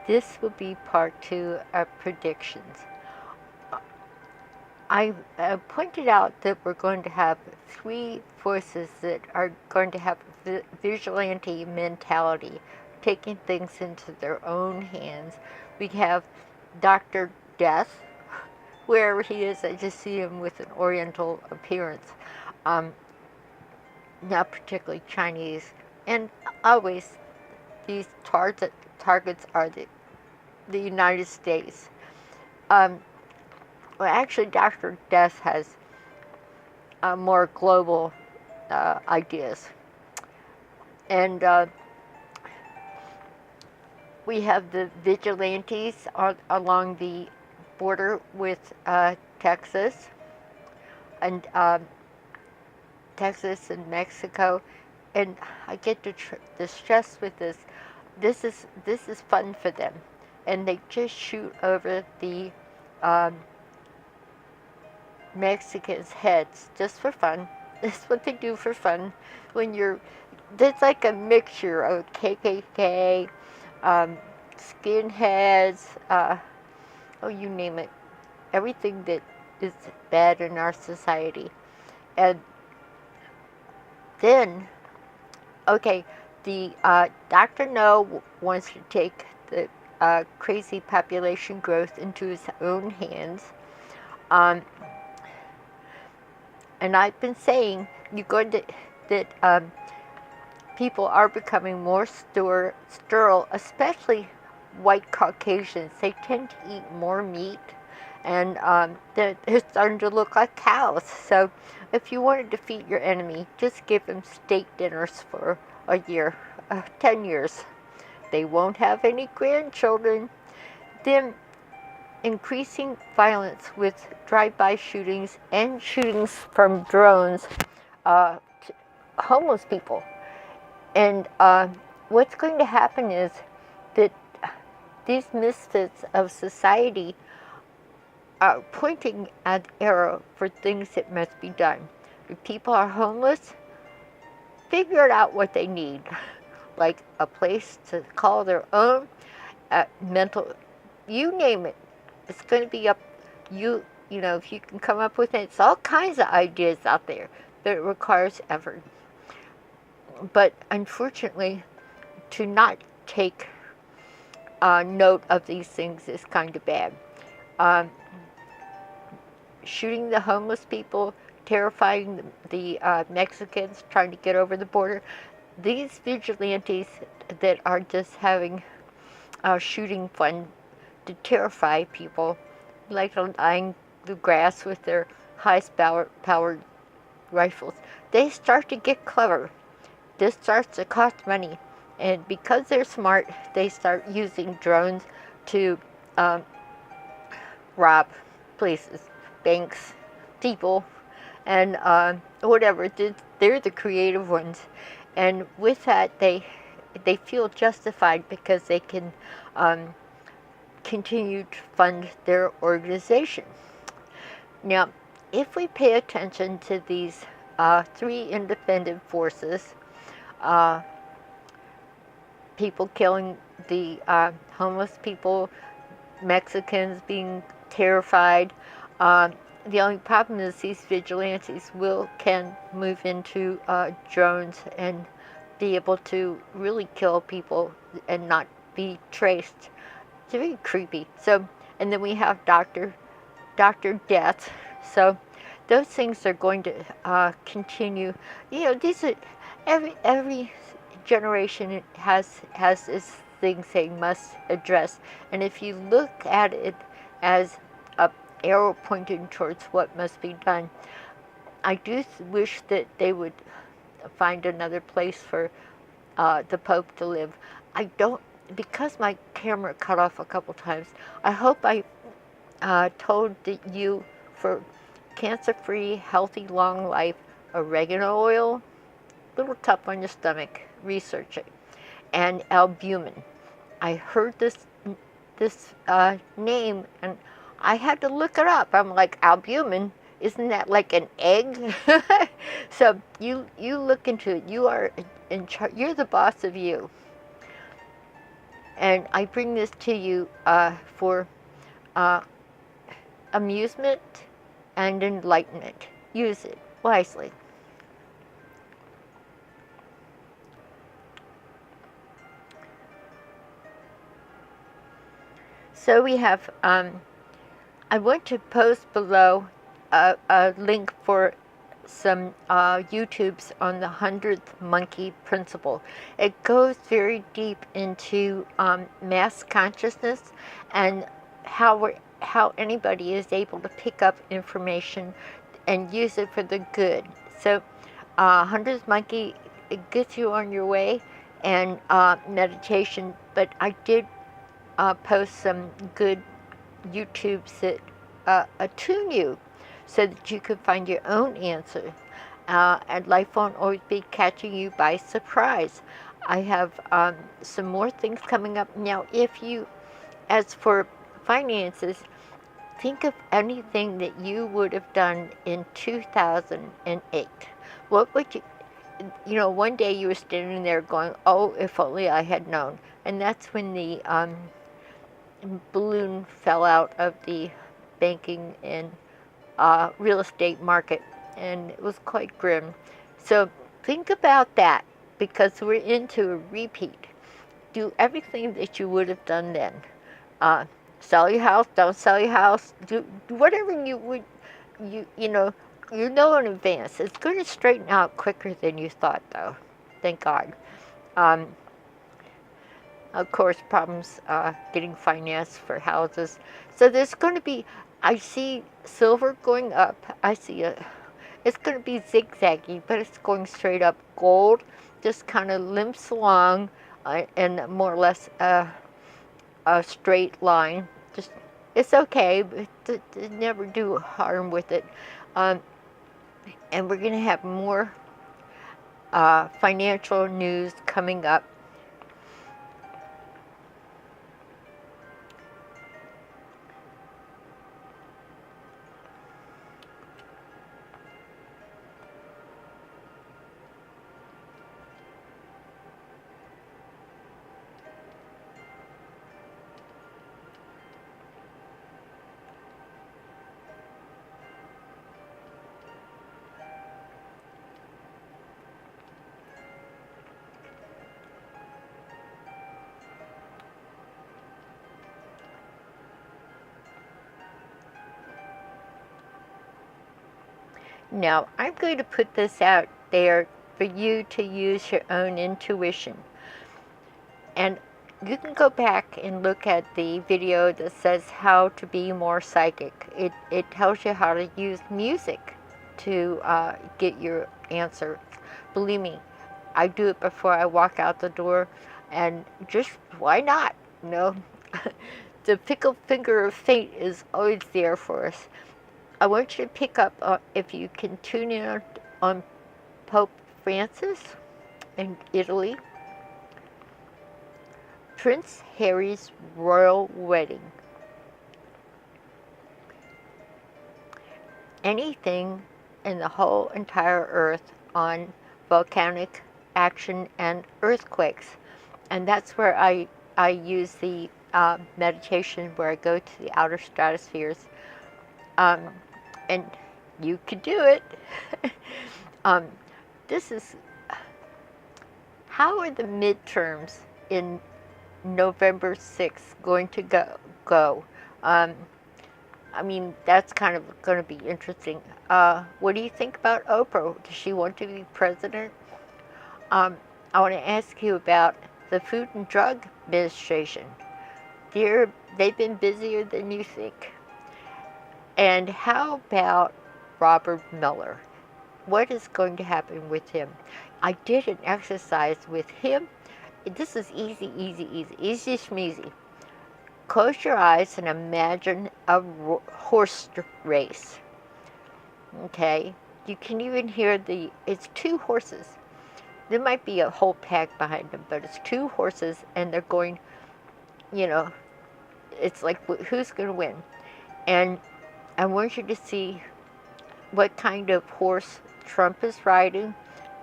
this will be part 2 of predictions. I pointed out that we're going to have 3 forces that are going to have vigilante mentality, taking things into their own hands. We have Dr. Death, wherever he is. I just see him with an oriental appearance, not particularly Chinese. And always these targets are the United States. Well, actually, Dr. Death has more global ideas. And we have the vigilantes along the border with Texas and Texas and Mexico. And I get the stress with this. This is fun for them, and they just shoot over the Mexicans' heads just for fun. That's what they do for fun. There's like a mixture of KKK, skinheads, you name it. Everything that is bad in our society. And then, the Dr. No wants to take the crazy population growth into his own hands. And I've been saying that people are becoming more sterile, especially white Caucasians. They tend to eat more meat, and they're starting to look like cows. So if you want to defeat your enemy, just give them steak dinners for a year, 10 years. They won't have any grandchildren. Then increasing violence with drive-by shootings and shootings from drones to homeless people. And what's going to happen is that these misfits of society are pointing at arrow for things that must be done. If people are homeless, figure out what they need, like a place to call their own, mental, you name it. It's going to be up, you know, if you can come up with it. It's all kinds of ideas out there, but it requires effort. But unfortunately, to not take note of these things is kind of bad. Shooting the homeless people, terrifying the Mexicans trying to get over the border. These vigilantes that are just having shooting fun to terrify people, like lying the grass with their high-powered rifles, they start to get clever. This starts to cost money, and because they're smart, they start using drones to rob places, banks, people, and whatever. They're the creative ones, and with that, they feel justified because they can continue to fund their organization. Now, if we pay attention to these 3 independent forces, people killing the homeless people, Mexicans being terrified. The only problem is these vigilantes can move into drones and be able to really kill people and not be traced. It's very creepy. So, and then we have Dr. Death. So, those things are going to continue. You know, these are every generation has its things they must address. And if you look at it as a arrow pointing towards what must be done, I do wish that they would find another place for the Pope to live. I don't, because my camera cut off a couple times, I hope I told you for cancer-free, healthy, long life, oregano oil, little tough on your stomach, research it, and albumin. I heard this name, and I had to look it up. I'm like, albumin? Isn't that like an egg? So you look into it. You are in charge. You're the boss of you. And I bring this to you for uh, amusement and enlightenment. Use it wisely. So we have, I want to post below a link for some YouTubes on the 100th monkey principle. It goes very deep into mass consciousness and how anybody is able to pick up information and use it for the good. So 100th monkey, it gets you on your way, and meditation, but I did post some good YouTubes that attune you so that you can find your own answer. And life won't always be catching you by surprise. I have some more things coming up. Now, as for finances, think of anything that you would have done in 2008. What would one day you were standing there going, oh, if only I had known. And that's when the balloon fell out of the banking and real estate market, and it was quite grim. So think about that, because we're into a repeat. Do everything that you would have done then. Sell your house, don't sell your house, do whatever you would, you know in advance. It's going to straighten out quicker than you thought, though. Thank God. Of course, problems getting finance for houses. So there's going to be, I see silver going up. It's going to be zigzaggy, but it's going straight up. Gold just kind of limps along in more or less a straight line. It's okay, but never do harm with it. And we're going to have more financial news coming up. Now, I'm going to put this out there for you to use your own intuition. And you can go back and look at the video that says how to be more psychic. It tells you how to use music to get your answer. Believe me, I do it before I walk out the door, and just why not? The fickle finger of fate is always there for us. I want you to pick up, if you can tune in on Pope Francis in Italy, Prince Harry's royal wedding, anything in the whole entire earth on volcanic action and earthquakes. And that's where I use the meditation, where I go to the outer stratospheres. And you could do it. How are the midterms in November 6th going to go? That's kind of going to be interesting. What do you think about Oprah? Does she want to be president? I want to ask you about the Food and Drug Administration. They've been busier than you think. And how about Robert Mueller? What is going to happen with him? I did an exercise with him. This is easy schmeezy. Close your eyes and imagine a horse race. Okay? You can even hear it's two horses. There might be a whole pack behind them, but it's two horses, and they're going, it's like, who's going to win? And I want you to see what kind of horse Trump is riding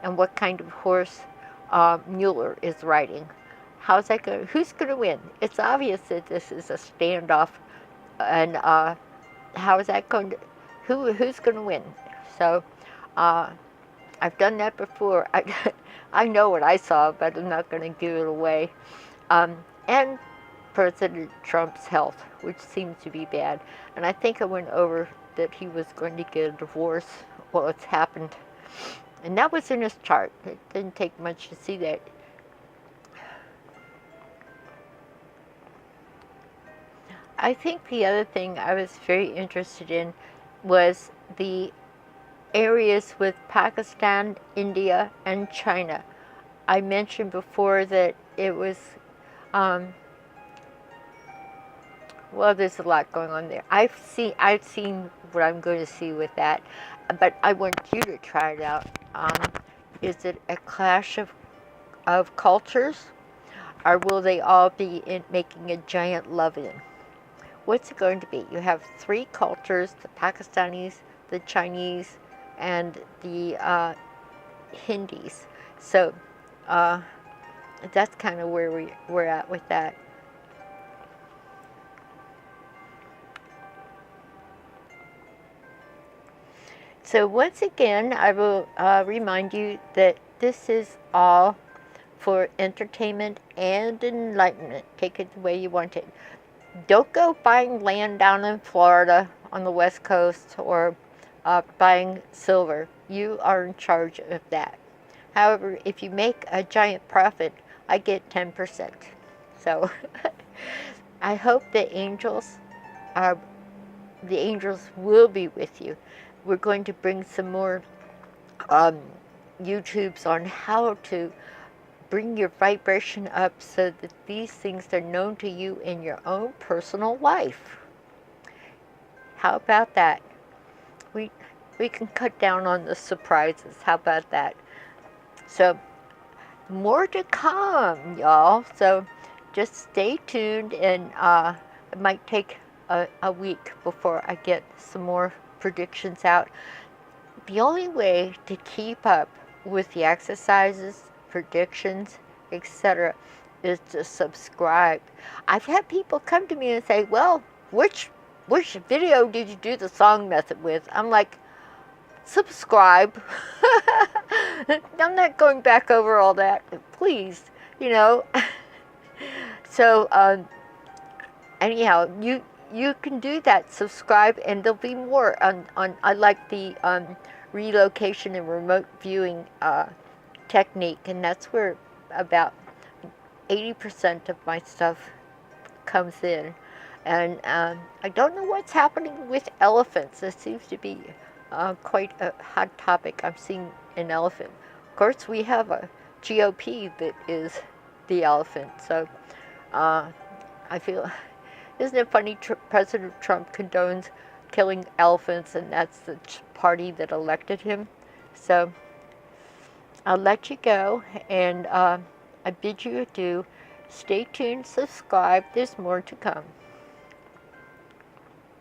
and what kind of horse Mueller is riding. how's that going? Who's going to win? It's obvious that this is a standoff, and how is that going to? Who's going to win? So, I've done that before. I know what I saw, but I'm not going to give it away. And President Trump's health, which seems to be bad. And I think I went over that he was going to get a divorce. Well, it's happened. And that was in his chart. It didn't take much to see that. I think the other thing I was very interested in was the areas with Pakistan, India, and China. I mentioned before that it was, well, there's a lot going on there. I've seen what I'm going to see with that, but I want you to try it out. Is it a clash of cultures, or will they all be making a giant love-in? What's it going to be? You have three cultures: the Pakistanis, the Chinese, and the Hindis. So that's kind of where we're at with that. So once again, I will remind you that this is all for entertainment and enlightenment. Take it the way you want it. Don't go buying land down in Florida on the West Coast, or buying silver. You are in charge of that. However, if you make a giant profit, I get 10%. So I hope the angels will be with you. We're going to bring some more YouTubes on how to bring your vibration up so that these things are known to you in your own personal life. How about that? We can cut down on the surprises. How about that? So more to come, y'all. So just stay tuned, and it might take a week before I get some more predictions out. The only way to keep up with the exercises, predictions, etc., is to subscribe. I've had people come to me and say, well, which video did you do the song method with? I'm like, subscribe. I'm not going back over all that, please, So anyhow, you can do that. Subscribe, and there'll be more on I like the relocation and remote viewing technique, and that's where about 80% of my stuff comes in. And I don't know what's happening with elephants. This seems to be quite a hot topic. I'm seeing an elephant. Of course, we have a GOP that is the elephant. So I feel, isn't it funny? President Trump condones killing elephants, and that's the party that elected him. So I'll let you go, and I bid you adieu. Stay tuned, subscribe. There's more to come.